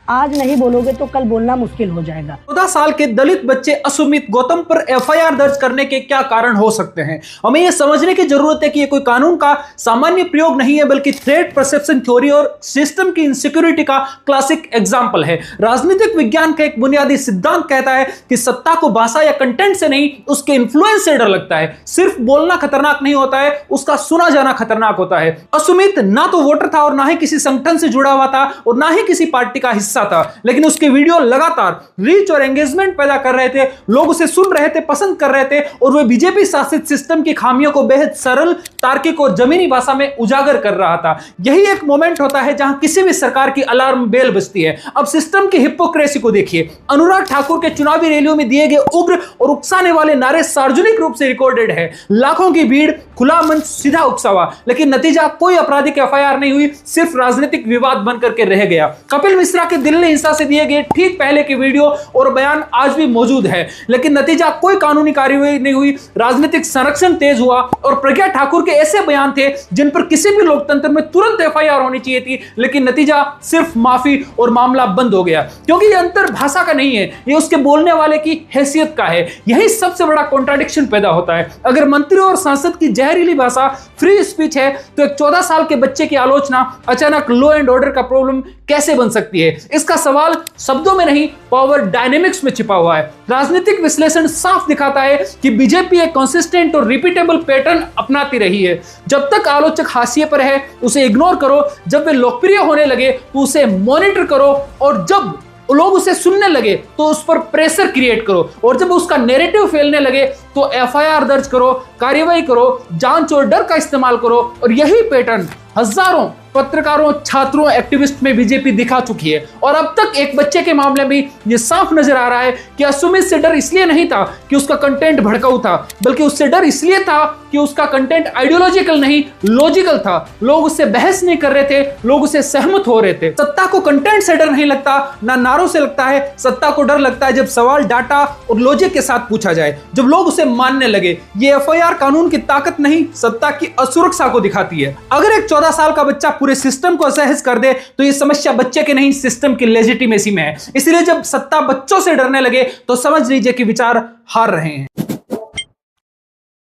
आज नहीं बोलोगे तो कल बोलना मुश्किल हो जाएगा। 14 साल के दलित बच्चे असुमित गौतम पर एफआईआर दर्ज करने के क्या कारण हो सकते हैं? हमें यह समझने की जरूरत है कि यह कोई कानून का सामान्य प्रयोग नहीं है, बल्कि थ्रेट परसेप्शन थ्योरी और सिस्टम की इनसिक्योरिटी का क्लासिक एग्जाम्पल है। राजनीतिक विज्ञान का एक बुनियादी सिद्धांत कहता है कि सत्ता को भाषा या कंटेंट से नहीं, उसके इन्फ्लुएंस से डर लगता है। सिर्फ बोलना खतरनाक नहीं होता है, उसका सुना जाना खतरनाक होता है। असुमित ना तो वोटर था और ना ही किसी संगठन से जुड़ा हुआ था और ना ही किसी पार्टी का हिस्सा था, लेकिन उसके वीडियो लगातार रीच और एंगेजमेंट पैदा कर रहे थे। लोग उसे सुन रहे थे, पसंद कर रहे थे और वह बीजेपी शासित सिस्टम की खामियों को बेहद सरल, तार्किक और जमीनी भाषा में उजागर कर रहा था। यही एक मोमेंट होता है जहां किसी भी सरकार की अलार्म बेल बजती है। अब सिस्टम की हिपोक्रेसी को देखिए। अनुराग ठाकुर के चुनावी रैलियों में दिए गए उग्र और उकसाने वाले नारे सार्वजनिक रूप से रिकॉर्डेड है। लाखों की भीड़, खुला मंच, सीधा उकसावा, लेकिन नतीजा कोई आपराधिक एफआईआर नहीं हुई, सिर्फ राजनीतिक विवाद बनकर के रह गया। कपिल मिश्रा के दिल्ली हिंसा से दिए गए ठीक पहले के वीडियो और बयान आज भी मौजूद है, लेकिन नतीजा कोई कानूनी कार्रवाई नहीं हुई। राजनीतिक संरक्षण तेज हुआ और प्रज्ञा ठाकुर के ऐसे बयान थे जिन पर किसी भी लोकतंत्र में तुरंत एफआईआर होनी चाहिए थी, लेकिन नतीजा सिर्फ माफी और मामला बंद हो गया। क्योंकि यह अंतर भाषा का नहीं है, यह उसके बोलने वाले की हैसियत का है। यही सबसे बड़ा कॉन्ट्राडिक्शन पैदा होता है। अगर मंत्री और सांसद की जहरीली भाषा फ्री स्पीच है, तो एक 14 साल के बच्चे की आलोचना अचानक लॉ एंड ऑर्डर का प्रॉब्लम कैसे बन सकती है? इसका सवाल शब्दों में नहीं, पावर डायनेमिक्स में छिपा हुआ है। राजनीतिक विश्लेषण साफ दिखाता है कि बीजेपी एक कंसिस्टेंट और रिपीटेबल पैटर्न अपनाती रही है। जब तक आलोचक हाशिए पर है, उसे इग्नोर करो। जब वे लोकप्रिय होने लगे तो उसे मॉनिटर करो, और जब लोग उसे सुनने लगे तो उस पर प्रेशर क्रिएट करो, और जब उसका नैरेटिव फैलने लगे तो एफआईआर दर्ज करो, कार्रवाई करो, जांच और डर का इस्तेमाल करो। और यही पैटर्न हजारों पत्रकारों, छात्रों, एक्टिविस्ट में बीजेपी दिखा चुकी है। और अब तक एक बच्चे के मामले में यह साफ नजर आ रहा है कि असुमित से डर इसलिए नहीं था कि उसका कंटेंट भड़काऊ था, बल्कि उससे डर इसलिए था कि उसका कंटेंट आइडियोलॉजिकल नहीं, लॉजिकल था। लोग उससे बहस नहीं कर रहे थे, लोग उससे सहमत हो रहे थे। सत्ता को कंटेंट से डर नहीं लगता, ना नारों से लगता है। सत्ता को डर लगता है जब सवाल डाटा और लॉजिक के साथ पूछा जाए, जब लोग उसे मानने लगे। ये एफआईआर कानून की ताकत नहीं, सत्ता की असुरक्षा को दिखाती है। अगर एक 14 साल का बच्चा पूरे सिस्टम को असहज कर दे तो यह समस्या बच्चे के नहीं, सिस्टम की लेजिटिमेसी में है। इसलिए जब सत्ता बच्चों से डरने लगे तो समझ लीजिए कि विचार हार रहे हैं।